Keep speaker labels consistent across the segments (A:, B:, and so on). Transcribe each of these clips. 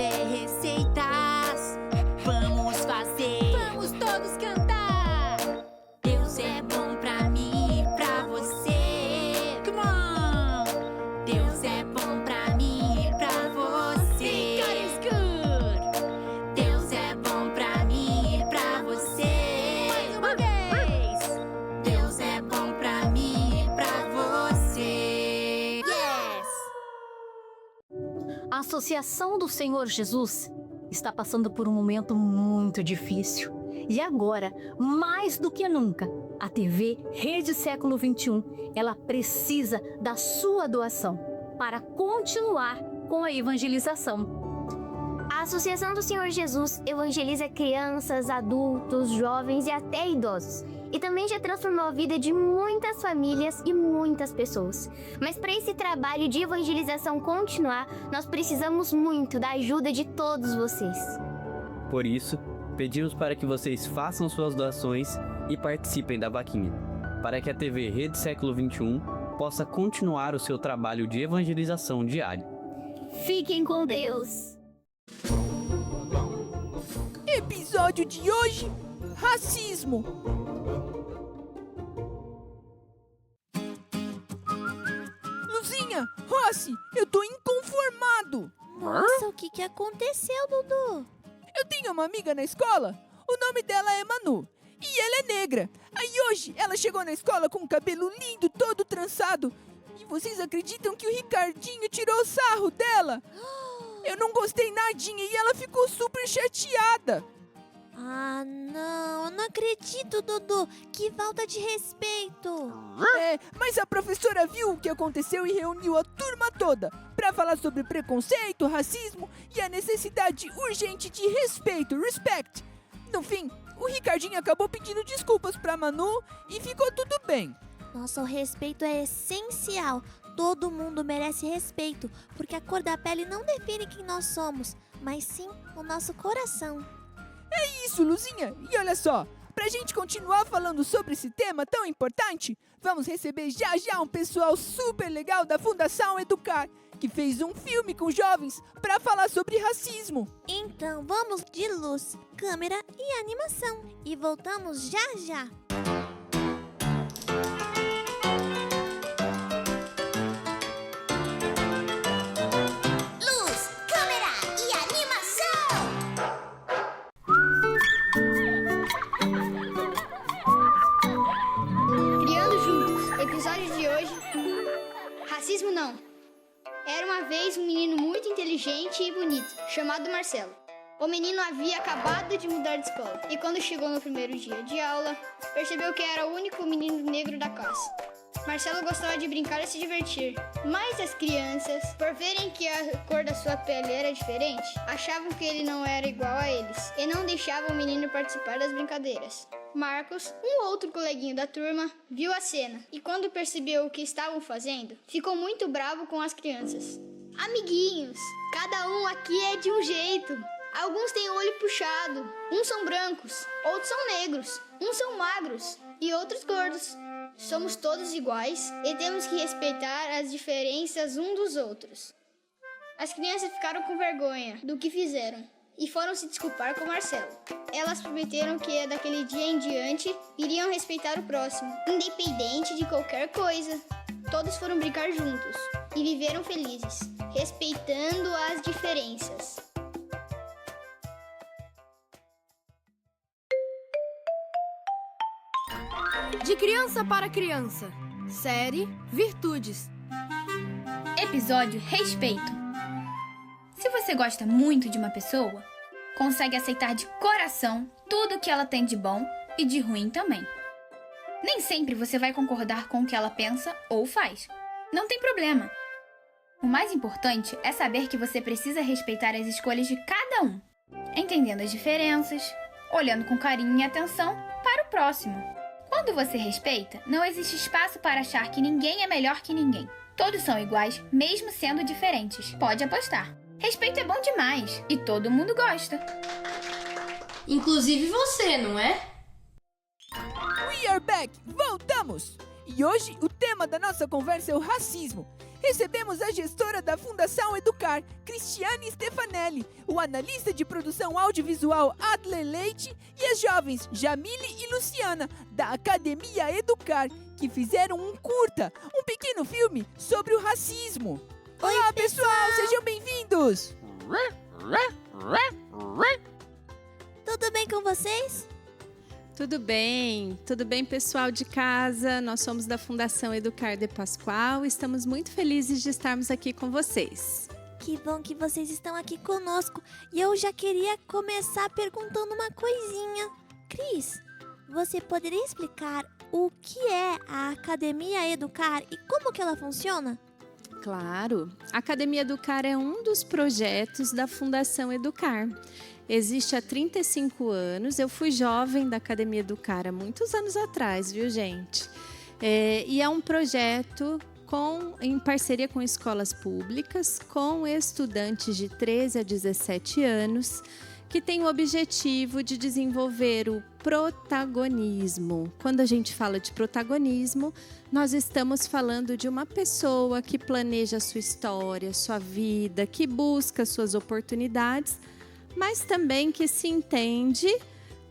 A: café, receitas. Vamos fazer, vamos todos cantar. Deus é bom pra mim e pra você. Come on! Deus é bom pra mim e pra você. God is good. Deus é bom pra mim e pra você. Mais uma vez. Deus é bom pra mim e pra você. Yes!
B: A Associação do Senhor Jesus está passando por um momento muito difícil. E agora, mais do que nunca, a TV Rede Século XXI, ela precisa da sua doação para continuar com a evangelização.
C: A Associação do Senhor Jesus evangeliza crianças, adultos, jovens e até idosos. E também já transformou a vida de muitas famílias e muitas pessoas. Mas para esse trabalho de evangelização continuar, nós precisamos muito da ajuda de todos vocês.
D: Por isso, pedimos para que vocês façam suas doações e participem da vaquinha, para que a TV Rede Século XXI possa continuar o seu trabalho de evangelização diário.
C: Fiquem com Deus!
E: Episódio de hoje: racismo. Luzinha, Rossi, eu tô inconformado.
F: Nossa, o que aconteceu, Dudu?
E: Eu tenho uma amiga na escola, o nome dela é Manu, e ela é negra. Aí hoje ela chegou na escola com um cabelo lindo, todo trançado. E vocês acreditam que o Ricardinho tirou sarro dela? Eu não gostei nadinha e ela ficou super chateada.
F: Ah, não, eu não acredito, Dudu. Que falta de respeito.
E: Mas a professora viu o que aconteceu e reuniu a turma toda para falar sobre preconceito, racismo e a necessidade urgente de respeito, respect. No fim, o Ricardinho acabou pedindo desculpas pra Manu e ficou tudo bem.
F: Nossa, o respeito é essencial. Todo mundo merece respeito, porque a cor da pele não define quem nós somos, mas sim o nosso coração.
E: É isso, Luzinha. E olha só, pra gente continuar falando sobre esse tema tão importante, vamos receber já já um pessoal super legal da Fundação Educar, que fez um filme com jovens pra falar sobre racismo.
F: Então vamos de luz, câmera e animação. E voltamos já já.
A: Luz, câmera e animação!
G: Criando Juntos, episódio de hoje: racismo não. Era uma vez um menino muito inteligente e bonito, chamado Marcelo. O menino havia acabado de mudar de escola e quando chegou no primeiro dia de aula, percebeu que era o único menino negro da classe. Marcelo gostava de brincar e se divertir, mas as crianças, por verem que a cor da sua pele era diferente, achavam que ele não era igual a eles e não deixavam o menino participar das brincadeiras. Marcos, um outro coleguinha da turma, viu a cena e quando percebeu o que estavam fazendo, ficou muito bravo com as crianças. Amiguinhos, cada um aqui é de um jeito. Alguns têm o olho puxado, uns são brancos, outros são negros, uns são magros e outros gordos. Somos todos iguais e temos que respeitar as diferenças uns dos outros. As crianças ficaram com vergonha do que fizeram e foram se desculpar com Marcelo. Elas prometeram que daquele dia em diante iriam respeitar o próximo, independente de qualquer coisa. Todos foram brincar juntos e viveram felizes, respeitando as diferenças.
H: De criança para criança. Série Virtudes.
I: Episódio Respeito. Se você gosta muito de uma pessoa, consegue aceitar de coração tudo que ela tem de bom e de ruim também. Nem sempre você vai concordar com o que ela pensa ou faz. Não tem problema. O mais importante é saber que você precisa respeitar as escolhas de cada um, entendendo as diferenças, olhando com carinho e atenção para o próximo. Quando você respeita, não existe espaço para achar que ninguém é melhor que ninguém. Todos são iguais, mesmo sendo diferentes. Pode apostar. Respeito é bom demais e todo mundo gosta.
H: Inclusive você, não é?
E: We are back! Voltamos! E hoje o tema da nossa conversa é o racismo. recebemos a gestora da Fundação Educar, Cristiane Stefanelli, o analista de produção audiovisual Adler Leite e as jovens Jamile e Luciana, da Academia Educar, que fizeram um curta, um pequeno filme sobre o racismo. Olá, pessoal, sejam bem-vindos!
F: Tudo bem com vocês?
J: Tudo bem, pessoal de casa. Nós somos da Fundação Educar de Pascoal e estamos muito felizes de estarmos aqui com vocês.
F: Que bom que vocês estão aqui conosco. E eu já queria começar perguntando uma coisinha. Cris, você poderia explicar o que é a Academia Educar e como que ela funciona?
J: Claro, a Academia Educar é um dos projetos da Fundação Educar. Existe há 35 anos, eu fui jovem da Academia Educar há muitos anos atrás, viu, gente? E é um projeto em parceria com escolas públicas, com estudantes de 13 a 17 anos, que tem o objetivo de desenvolver o protagonismo. Quando a gente fala de protagonismo, nós estamos falando de uma pessoa que planeja sua história, sua vida, que busca suas oportunidades, mas também que se entende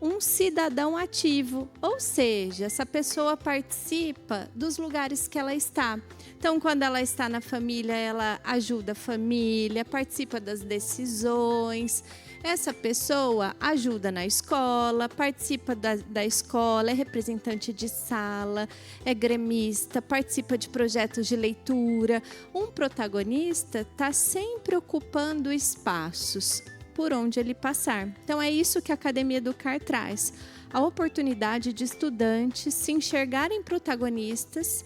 J: um cidadão ativo, ou seja, essa pessoa participa dos lugares que ela está. Então, quando ela está na família, ela ajuda a família, participa das decisões. Essa pessoa ajuda na escola, participa da escola, é representante de sala, é gremista, participa de projetos de leitura. Um protagonista está sempre ocupando espaços por onde ele passar. Então é isso que a Academia Educar traz, a oportunidade de estudantes se enxergarem protagonistas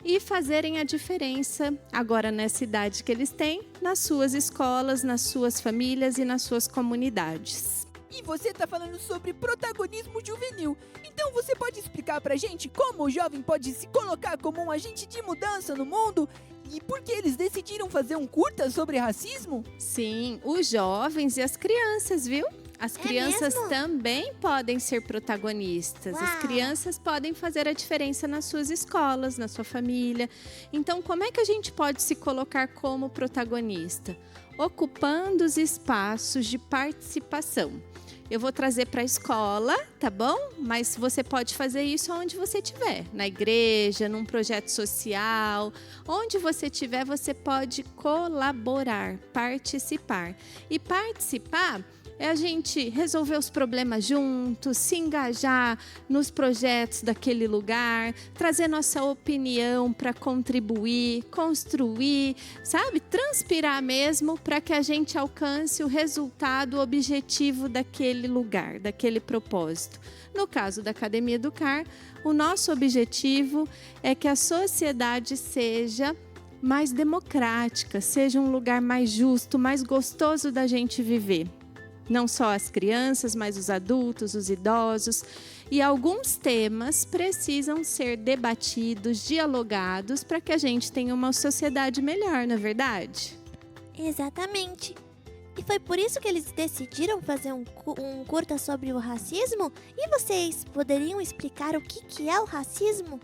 J: e fazerem a diferença agora nessa idade que eles têm, nas suas escolas, nas suas famílias e nas suas comunidades.
E: E você está falando sobre protagonismo juvenil. Então você pode explicar pra gente como o jovem pode se colocar como um agente de mudança no mundo? E por que eles decidiram fazer um curta sobre racismo?
J: Sim, os jovens e as crianças, viu? As crianças também podem ser protagonistas.
F: Uau.
J: As crianças podem fazer a diferença nas suas escolas, na sua família. Então, como é que a gente pode se colocar como protagonista? Ocupando os espaços de participação. Eu vou trazer para a escola, tá bom? Mas você pode fazer isso onde você estiver. Na igreja, num projeto social. Onde você estiver, você pode colaborar, participar. E participar é a gente resolver os problemas juntos, se engajar nos projetos daquele lugar, trazer nossa opinião para contribuir, construir, sabe? Transpirar mesmo para que a gente alcance o resultado, o objetivo daquele lugar, daquele propósito. No caso da Academia Educar, o nosso objetivo é que a sociedade seja mais democrática, seja um lugar mais justo, mais gostoso da gente viver. Não só as crianças, mas os adultos, os idosos. E alguns temas precisam ser debatidos, dialogados, para que a gente tenha uma sociedade melhor, não é verdade?
F: Exatamente. E foi por isso que eles decidiram fazer um curta sobre o racismo? E vocês poderiam explicar o que é o racismo?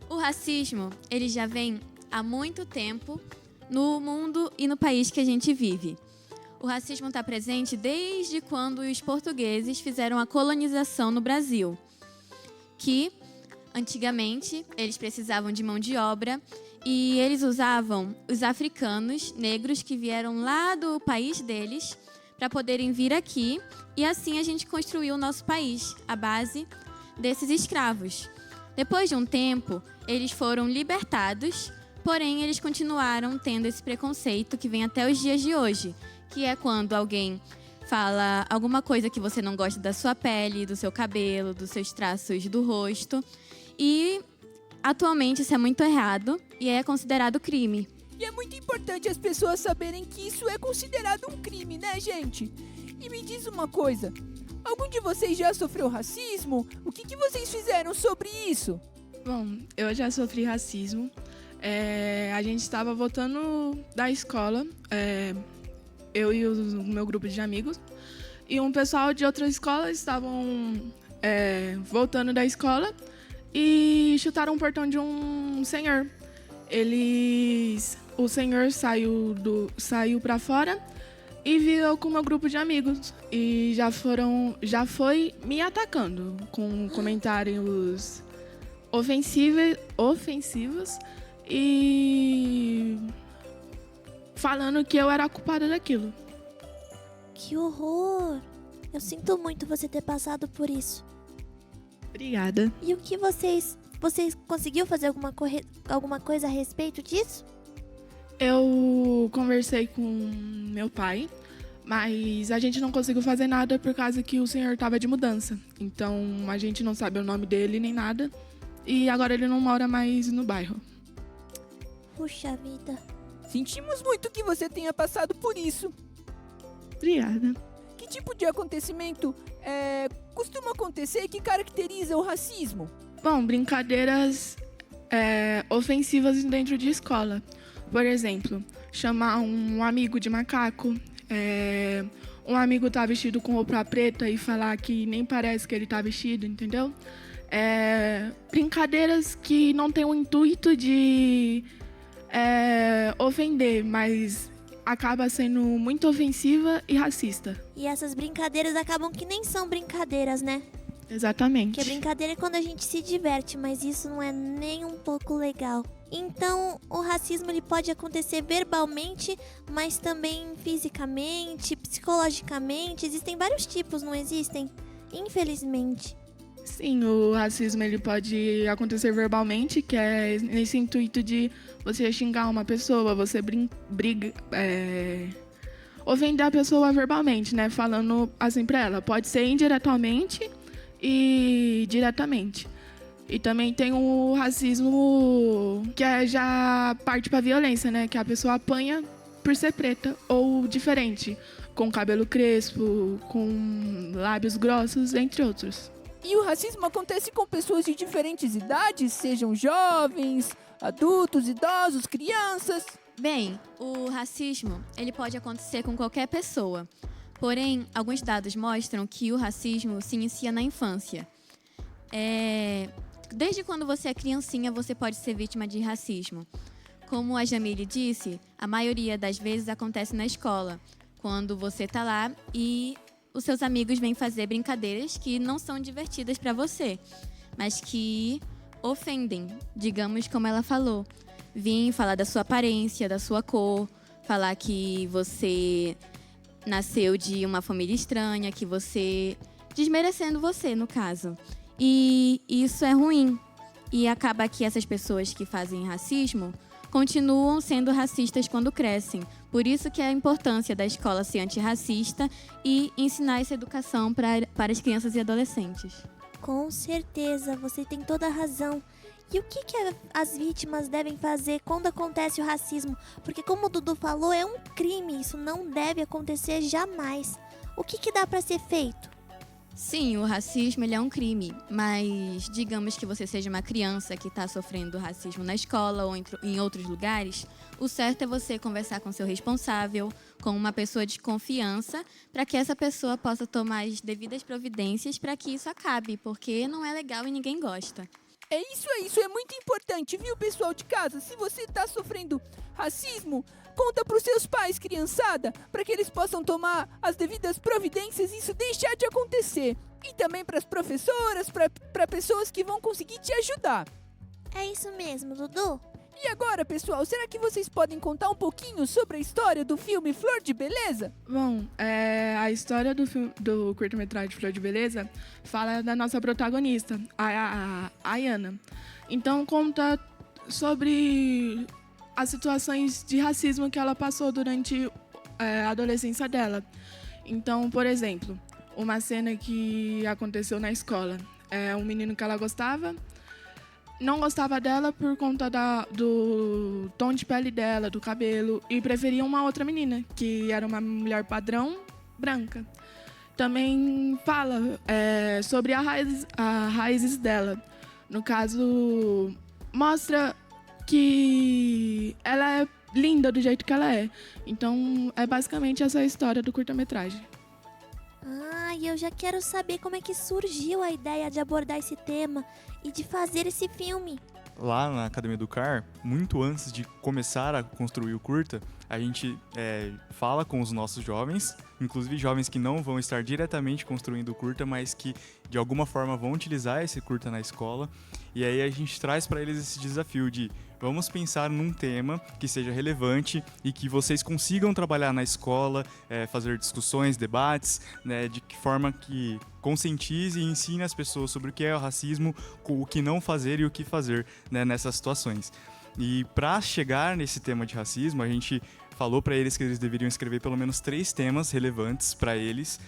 K: O racismo, ele já vem há muito tempo no mundo e no país que a gente vive. O racismo está presente desde quando os portugueses fizeram a colonização no Brasil, que antigamente eles precisavam de mão de obra e eles usavam os africanos negros que vieram lá do país deles para poderem vir aqui e assim a gente construiu o nosso país, à base desses escravos. Depois de um tempo, eles foram libertados, porém eles continuaram tendo esse preconceito que vem até os dias de hoje, que é quando alguém fala alguma coisa que você não gosta da sua pele, do seu cabelo, dos seus traços do rosto. E atualmente isso é muito errado e é considerado crime.
E: E é muito importante as pessoas saberem que isso é considerado um crime, né, gente? E me diz uma coisa, algum de vocês já sofreu racismo? O que vocês fizeram sobre isso?
L: Bom, eu já sofri racismo. A gente estava voltando da escola, eu e o meu grupo de amigos, e um pessoal de outras escolas estavam voltando da escola e chutaram o portão de um senhor. Eles o senhor saiu para fora e viu com o meu grupo de amigos. E já foi me atacando com comentários ofensivos e falando que eu era a culpada daquilo.
F: Que horror! Eu sinto muito você ter passado por isso.
L: Obrigada.
F: E o que vocês conseguiu fazer alguma coisa a respeito disso?
L: Eu conversei com meu pai, mas a gente não conseguiu fazer nada por causa que o senhor estava de mudança. Então a gente não sabe o nome dele nem nada. E agora ele não mora mais no bairro.
F: Puxa vida.
E: Sentimos muito que você tenha passado por isso.
L: Obrigada.
E: Que tipo de acontecimento costuma acontecer que caracteriza o racismo?
L: Bom, brincadeiras ofensivas dentro de escola. Por exemplo, chamar um amigo de macaco, um amigo tá vestido com roupa preta e falar que nem parece que ele tá vestido, entendeu? Brincadeiras que não tem o intuito de ofender, mas acaba sendo muito ofensiva e racista.
F: E essas brincadeiras acabam que nem são brincadeiras, né?
L: Exatamente.
F: Porque brincadeira é quando a gente se diverte, mas isso não é nem um pouco legal. Então, o racismo ele pode acontecer verbalmente, mas também fisicamente, psicologicamente. Existem vários tipos, não existem? Infelizmente.
L: Sim, o racismo ele pode acontecer verbalmente, que é nesse intuito de você xingar uma pessoa, você ofender a pessoa verbalmente, né? Falando assim pra ela. Pode ser indiretamente e diretamente. E também tem o racismo que já parte pra violência, né? Que a pessoa apanha por ser preta ou diferente, com cabelo crespo, com lábios grossos, entre outros.
E: E o racismo acontece com pessoas de diferentes idades, sejam jovens, adultos, idosos, crianças.
K: Bem, o racismo ele pode acontecer com qualquer pessoa. Porém, alguns dados mostram que o racismo se inicia na infância. Desde quando você é criancinha, você pode ser vítima de racismo. Como a Jamile disse, a maioria das vezes acontece na escola, quando você tá lá e os seus amigos vêm fazer brincadeiras que não são divertidas para você, mas que ofendem, digamos como ela falou. Vim falar da sua aparência, da sua cor, falar que você nasceu de uma família estranha, que você... desmerecendo você, no caso. E isso é ruim. E acaba que essas pessoas que fazem racismo continuam sendo racistas quando crescem. Por isso que é a importância da escola ser antirracista e ensinar essa educação para as crianças e adolescentes.
F: Com certeza, você tem toda a razão. E o que as vítimas devem fazer quando acontece o racismo? Porque como o Dudu falou, é um crime, isso não deve acontecer jamais. O que dá para ser feito?
K: Sim, o racismo ele é um crime, mas digamos que você seja uma criança que está sofrendo racismo na escola ou em outros lugares, o certo é você conversar com seu responsável, com uma pessoa de confiança, para que essa pessoa possa tomar as devidas providências para que isso acabe, porque não é legal e ninguém gosta.
E: É isso é muito importante, viu, pessoal de casa? Se você está sofrendo racismo, conta pros seus pais, criançada, para que eles possam tomar as devidas providências e isso deixar de acontecer. E também para as professoras, para pessoas que vão conseguir te ajudar.
F: É isso mesmo, Dudu.
E: E agora, pessoal, será que vocês podem contar um pouquinho sobre a história do filme Flor de Beleza?
L: Bom, a história do curta-metragem Flor de Beleza fala da nossa protagonista, a Ayana. Então, conta sobre as situações de racismo que ela passou durante a adolescência dela. Então, por exemplo, uma cena que aconteceu na escola. Um menino que ela gostava não gostava dela por conta do tom de pele dela, do cabelo, e preferia uma outra menina, que era uma mulher padrão branca. Também fala sobre as raízes dela. No caso, mostra que ela é linda do jeito que ela é. Então, é basicamente essa a história do curta-metragem.
F: E eu já quero saber como é que surgiu a ideia de abordar esse tema e de fazer esse filme.
M: lá na Academia do CAR, muito antes de começar a construir o curta, a gente fala com os nossos jovens, inclusive jovens que não vão estar diretamente construindo o curta, mas que de alguma forma vão utilizar esse curta na escola. E aí a gente traz para eles esse desafio de vamos pensar num tema que seja relevante e que vocês consigam trabalhar na escola, fazer discussões, debates, né, de que forma que conscientize e ensine as pessoas sobre o que é o racismo, o que não fazer e o que fazer, né, nessas situações. E para chegar nesse tema de racismo, a gente falou para eles que eles deveriam escrever pelo menos 3 temas relevantes para eles,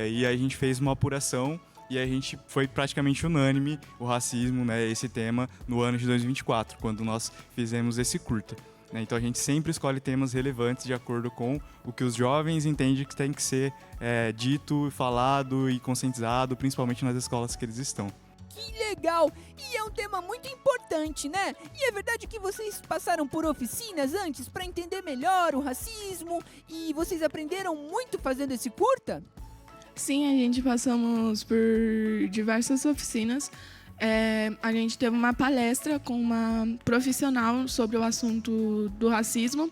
M: e a gente fez uma apuração e a gente foi praticamente unânime o racismo, né, esse tema, no ano de 2024, quando nós fizemos esse curta. Né? Então a gente sempre escolhe temas relevantes de acordo com o que os jovens entendem que tem que ser dito, falado e conscientizado, principalmente nas escolas que eles estão.
E: Que legal! E é um tema muito importante, né? E é verdade que vocês passaram por oficinas antes para entender melhor o racismo e vocês aprenderam muito fazendo esse curta?
L: Sim, a gente passamos por diversas oficinas. A gente teve uma palestra com uma profissional sobre o assunto do racismo.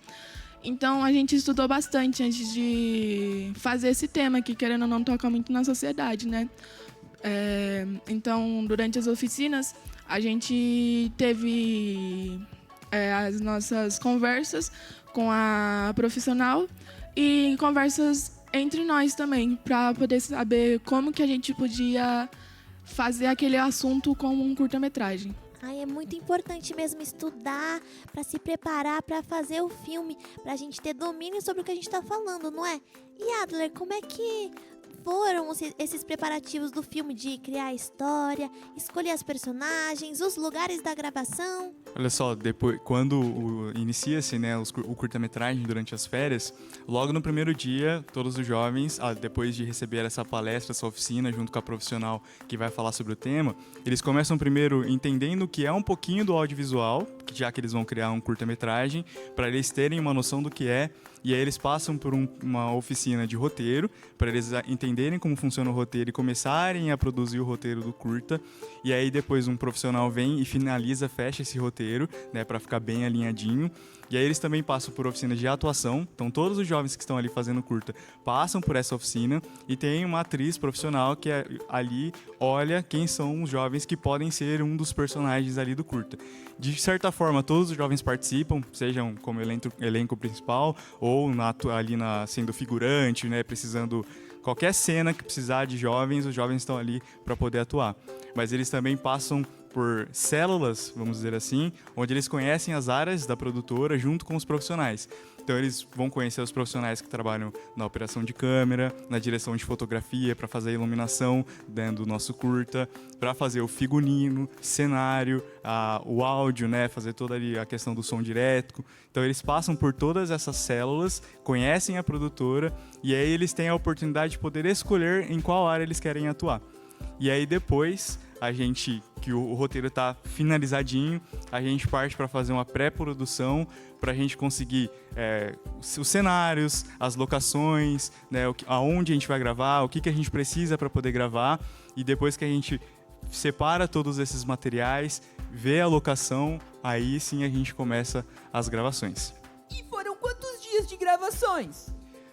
L: Então, a gente estudou bastante antes de fazer esse tema, que, querendo ou não, toca muito na sociedade, né? Então, durante as oficinas, a gente teve as nossas conversas com a profissional e conversas entre nós também, para poder saber como que a gente podia fazer aquele assunto como um curta-metragem.
F: Ai, é muito importante mesmo estudar para se preparar para fazer o filme, para a gente ter domínio sobre o que a gente está falando, não é? E Adler, como é que foram esses preparativos do filme de criar a história, escolher as personagens, os lugares da gravação?
M: Olha só, depois, quando inicia-se, né, o curta-metragem durante as férias, logo no primeiro dia, todos os jovens, depois de receber essa palestra, essa oficina, junto com a profissional que vai falar sobre o tema, eles começam primeiro entendendo o que é um pouquinho do audiovisual, já que eles vão criar um curta-metragem, para eles terem uma noção do que é, e aí eles passam por uma oficina de roteiro, para eles entenderem como funciona o roteiro e começarem a produzir o roteiro do curta, e aí depois um profissional vem e finaliza, fecha esse roteiro, né, para ficar bem alinhadinho. E aí eles também passam por oficinas de atuação. Então todos os jovens que estão ali fazendo curta passam por essa oficina e tem uma atriz profissional que ali olha quem são os jovens que podem ser um dos personagens ali do curta. De certa forma, todos os jovens participam, sejam como elenco principal ou ali sendo figurante, né, precisando... Qualquer cena que precisar de jovens, os jovens estão ali para poder atuar. Mas eles também passam por células, vamos dizer assim, onde eles conhecem as áreas da produtora junto com os profissionais. Então eles vão conhecer os profissionais que trabalham na operação de câmera, na direção de fotografia, para fazer a iluminação dentro do nosso curta, para fazer o figurino, cenário, o áudio, né, fazer toda ali a questão do som direto. Então eles passam por todas essas células, conhecem a produtora e aí eles têm a oportunidade de poder escolher em qual área eles querem atuar. E aí depois, que o roteiro está finalizadinho, a gente parte para fazer uma pré-produção para a gente conseguir os cenários, as locações, né, aonde a gente vai gravar, o que a gente precisa para poder gravar. E depois que a gente separa todos esses materiais, vê a locação, aí sim a gente começa as gravações.
E: E foram quantos dias de gravações?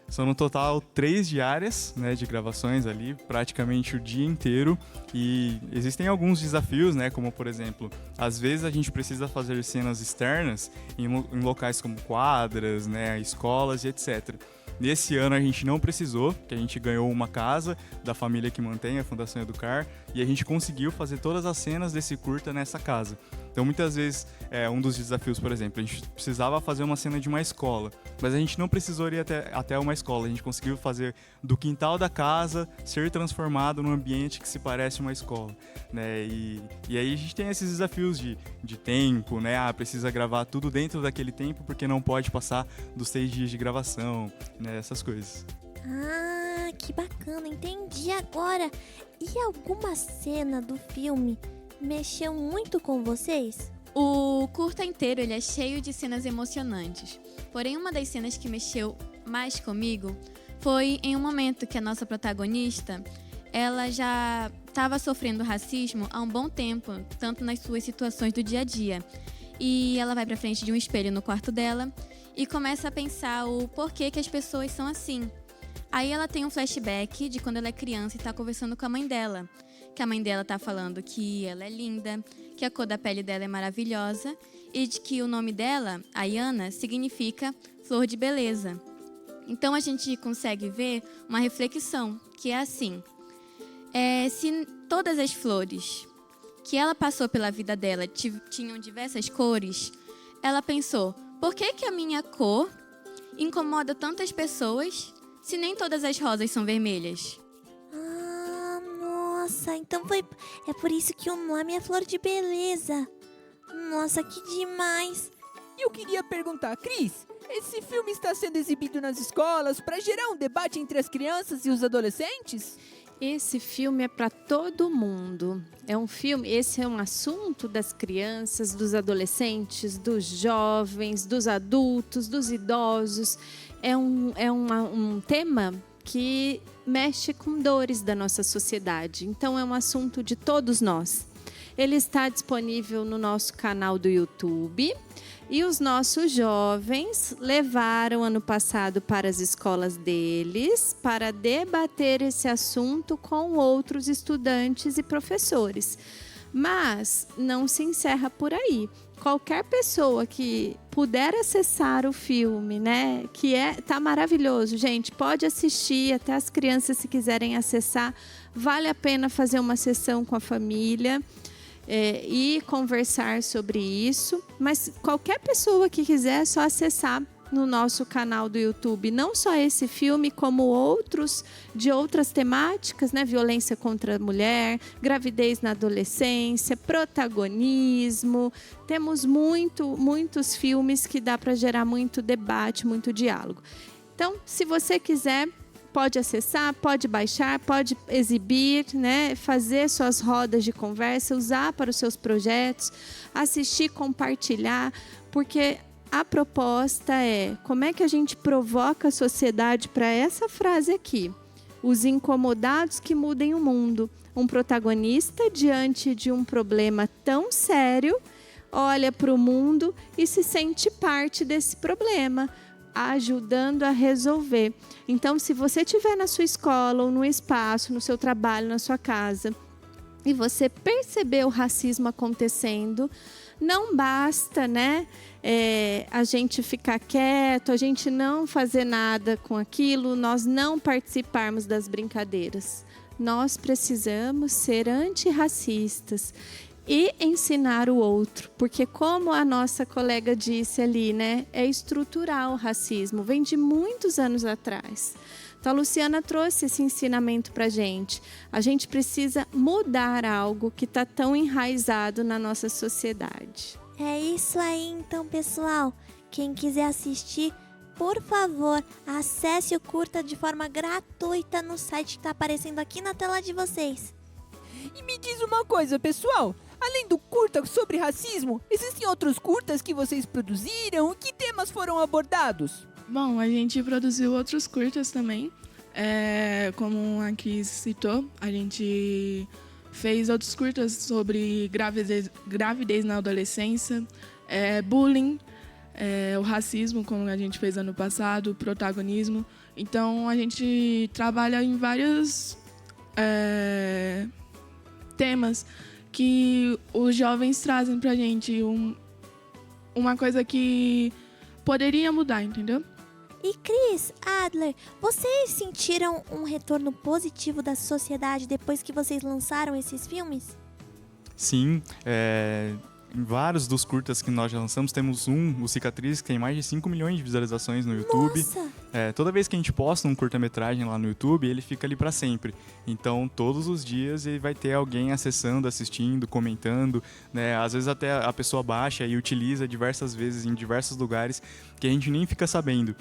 M: São no total 3 diárias, né, de gravações ali, praticamente o dia inteiro. E existem alguns desafios, né, como por exemplo, às vezes a gente precisa fazer cenas externas em locais como quadras, né, escolas e etc. Nesse ano a gente não precisou, porque a gente ganhou uma casa da família que mantém a Fundação Educar e a gente conseguiu fazer todas as cenas desse curta nessa casa. Então muitas vezes, um dos desafios, por exemplo, a gente precisava fazer uma cena de uma escola, mas a gente não precisou ir até uma escola, a gente conseguiu fazer do quintal da casa ser transformado num ambiente que se parece uma escola, né? E aí a gente tem esses desafios de tempo, né? Precisa gravar tudo dentro daquele tempo porque não pode passar dos 6 dias de gravação, né? Essas coisas.
F: Ah, que bacana, entendi agora. E alguma cena do filme mexeu muito com vocês?
K: O curta inteiro ele é cheio de cenas emocionantes. Porém, uma das cenas que mexeu mais comigo foi em um momento que a nossa protagonista, ela já estava sofrendo racismo há um bom tempo, tanto nas suas situações do dia a dia. E ela vai para frente de um espelho no quarto dela e começa a pensar o porquê que as pessoas são assim. Aí ela tem um flashback de quando ela é criança e está conversando com a mãe dela. Que a mãe dela está falando que ela é linda, que a cor da pele dela é maravilhosa e de que o nome dela, Ayana, significa flor de beleza. Então a gente consegue ver uma reflexão, que é assim. Se todas as flores que ela passou pela vida dela tinham diversas cores, ela pensou, por que a minha cor incomoda tantas pessoas se nem todas as rosas são vermelhas?
F: Nossa, então é por isso que o nome é Flor de Beleza. Nossa, que demais.
E: E eu queria perguntar, Cris, esse filme está sendo exibido nas escolas para gerar um debate entre as crianças e os adolescentes?
J: Esse filme é para todo mundo. Esse é um assunto das crianças, dos adolescentes, dos jovens, dos adultos, dos idosos. É um tema que mexe com dores da nossa sociedade. Então, é um assunto de todos nós. Ele está disponível no nosso canal do YouTube. E os nossos jovens levaram ano passado para as escolas deles para debater esse assunto com outros estudantes e professores. Mas não se encerra por aí. Qualquer pessoa que puder acessar o filme, né, tá maravilhoso, gente, pode assistir, até as crianças se quiserem acessar, vale a pena fazer uma sessão com a família. E conversar sobre isso, mas qualquer pessoa que quiser é só acessar no nosso canal do YouTube, não só esse filme, como outros de outras temáticas, né? Violência contra a mulher, gravidez na adolescência, protagonismo. Temos muitos filmes que dá para gerar muito debate, muito diálogo. Então, se você quiser, pode acessar, pode baixar, pode exibir, né? Fazer suas rodas de conversa, usar para os seus projetos, assistir, compartilhar, porque a proposta é como é que a gente provoca a sociedade para essa frase aqui. Os incomodados que mudem o mundo. Um protagonista diante de um problema tão sério, olha para o mundo e se sente parte desse problema, ajudando a resolver. Então, se você estiver na sua escola ou no espaço, no seu trabalho, na sua casa, e você perceber o racismo acontecendo, não basta, né, a gente ficar quieto, a gente não fazer nada com aquilo, nós não participarmos das brincadeiras. Nós precisamos ser antirracistas e ensinar o outro, porque como a nossa colega disse ali, né, é estrutural o racismo, vem de muitos anos atrás. Então a Luciana trouxe esse ensinamento para a gente precisa mudar algo que está tão enraizado na nossa sociedade.
F: É isso aí então, pessoal. Quem quiser assistir, por favor, acesse o curta de forma gratuita no site que está aparecendo aqui na tela de vocês.
E: E me diz uma coisa, pessoal. Além do curta sobre racismo, existem outros curtas que vocês produziram? Que temas foram abordados?
L: Bom, a gente produziu outros curtas também. Como a Cris citou, a gente fez outros curtas sobre gravidez na adolescência, bullying, o racismo, como a gente fez ano passado, protagonismo. Então, a gente trabalha em vários temas que os jovens trazem pra gente, uma coisa que poderia mudar, entendeu?
F: E Cris, Adler, vocês sentiram um retorno positivo da sociedade depois que vocês lançaram esses filmes?
M: Sim, em vários dos curtas que nós já lançamos, temos o Cicatriz, que tem mais de 5 milhões de visualizações no YouTube.
F: Nossa!
M: Toda vez que a gente posta um curta-metragem lá no YouTube, ele fica ali para sempre. Então, todos os dias ele vai ter alguém acessando, assistindo, comentando, né? Às vezes até a pessoa baixa e utiliza diversas vezes em diversos lugares que a gente nem fica sabendo.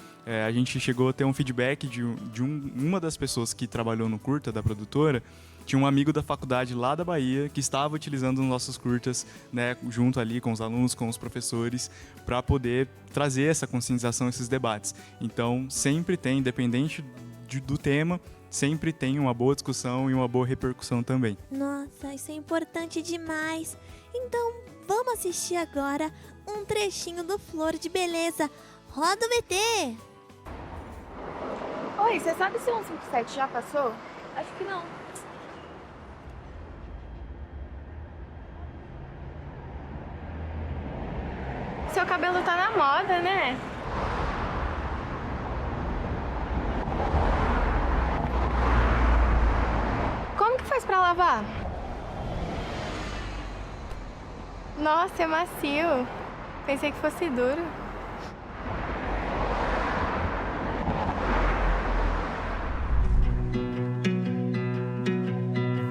M: A gente chegou a ter um feedback de uma das pessoas que trabalhou no curta, da produtora. Tinha um amigo da faculdade lá da Bahia que estava utilizando os nossos curtas, né, junto ali com os alunos, com os professores, para poder trazer essa conscientização, esses debates. Então, sempre tem, independente do tema, sempre tem uma boa discussão e uma boa repercussão também.
F: Nossa, isso é importante demais. Então, vamos assistir agora um trechinho do Flor de Beleza. Roda o VT!
N: Oi, você sabe se o 157 já passou? Acho que não. Seu cabelo tá na moda, né? Como que faz pra lavar? Nossa, é macio. Pensei que fosse duro.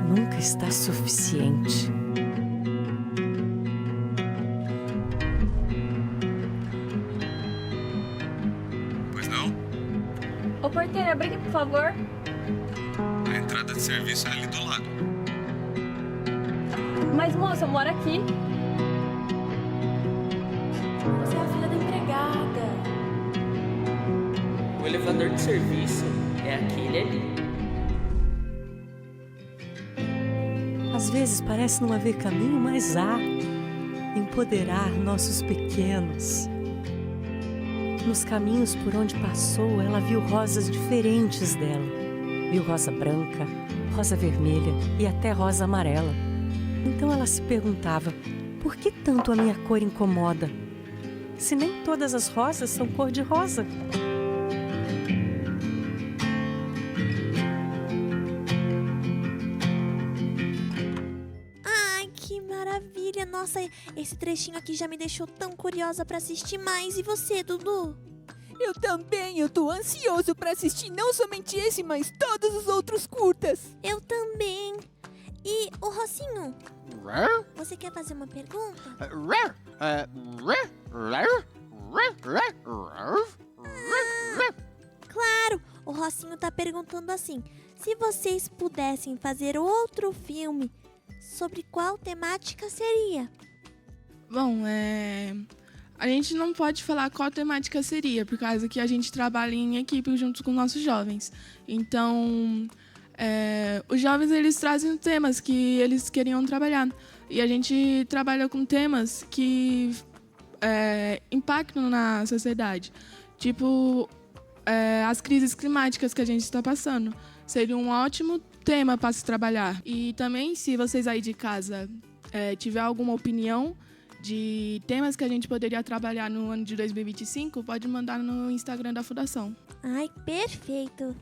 O: Nunca está suficiente.
M: Pois não?
N: Ô porteira, abre aqui, por favor.
M: A entrada de serviço é ali do lado.
N: Mas moça, eu moro aqui. Você é a filha da empregada.
P: O elevador de serviço é aquele ali.
O: Às vezes parece não haver caminho, mas há. Empoderar nossos pequenos. Nos caminhos por onde passou, ela viu rosas diferentes dela. Viu rosa branca, rosa vermelha e até rosa amarela. Então ela se perguntava, por que tanto a minha cor incomoda? Se nem todas as rosas são cor de rosa.
F: Ai, que maravilha! Nossa, esse trechinho aqui já me deixou tão curiosa pra assistir mais. E você, Dudu?
E: Eu também, eu tô ansioso pra assistir não somente esse, mas todos os outros curtas.
F: Eu também. E, ô Rocinho, você quer fazer uma pergunta? Claro, o Rocinho tá perguntando assim, se vocês pudessem fazer outro filme, sobre qual temática seria?
L: Bom, a gente não pode falar qual temática seria, por causa que a gente trabalha em equipe junto com nossos jovens. Então, os jovens, eles trazem temas que eles queriam trabalhar. E a gente trabalha com temas que impactam na sociedade. Tipo, as crises climáticas que a gente está passando. Seria um ótimo tema para se trabalhar. E também, se vocês aí de casa tiver alguma opinião de temas que a gente poderia trabalhar no ano de 2025, pode mandar no Instagram da Fundação.
F: Ai, perfeito!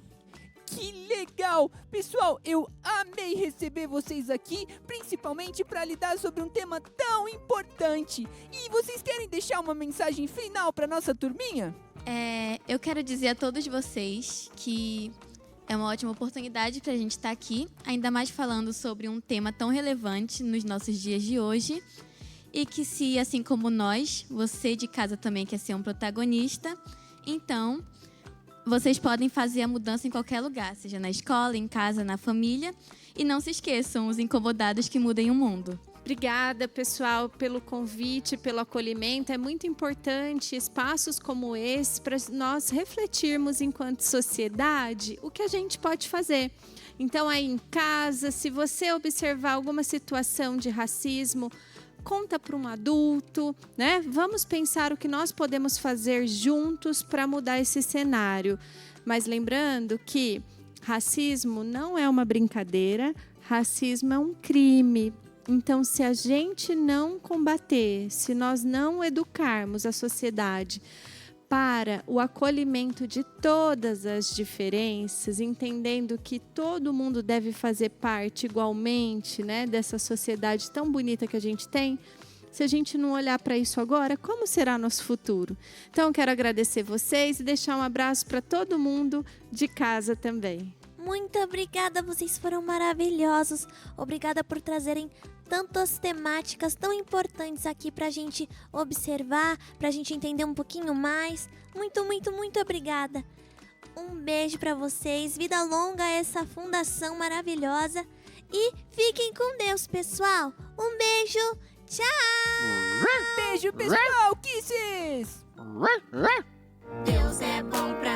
E: Que legal! Pessoal, eu amei receber vocês aqui, principalmente para lidar sobre um tema tão importante. E vocês querem deixar uma mensagem final para nossa turminha?
K: Eu quero dizer a todos vocês que é uma ótima oportunidade para a gente estar aqui, ainda mais falando sobre um tema tão relevante nos nossos dias de hoje. E que se, assim como nós, você de casa também quer ser um protagonista, então vocês podem fazer a mudança em qualquer lugar, seja na escola, em casa, na família. E não se esqueçam, os incomodados que mudem o mundo.
J: Obrigada, pessoal, pelo convite, pelo acolhimento. É muito importante espaços como esse para nós refletirmos enquanto sociedade o que a gente pode fazer. Então, aí em casa, se você observar alguma situação de racismo, conta para um adulto, né? Vamos pensar o que nós podemos fazer juntos para mudar esse cenário. Mas lembrando que racismo não é uma brincadeira, racismo é um crime. Então, se a gente não combater, se nós não educarmos a sociedade para o acolhimento de todas as diferenças, entendendo que todo mundo deve fazer parte igualmente, né, dessa sociedade tão bonita que a gente tem, se a gente não olhar para isso agora, como será nosso futuro? Então, quero agradecer vocês e deixar um abraço para todo mundo de casa também.
F: Muito obrigada, vocês foram maravilhosos. Obrigada por trazerem tantas temáticas tão importantes aqui pra gente observar, pra gente entender um pouquinho mais. Muito, muito, muito obrigada. Um beijo pra vocês, vida longa a essa fundação maravilhosa. E fiquem com Deus, pessoal. Um beijo, tchau!
E: Beijo, pessoal, kisses!
A: Deus é bom pra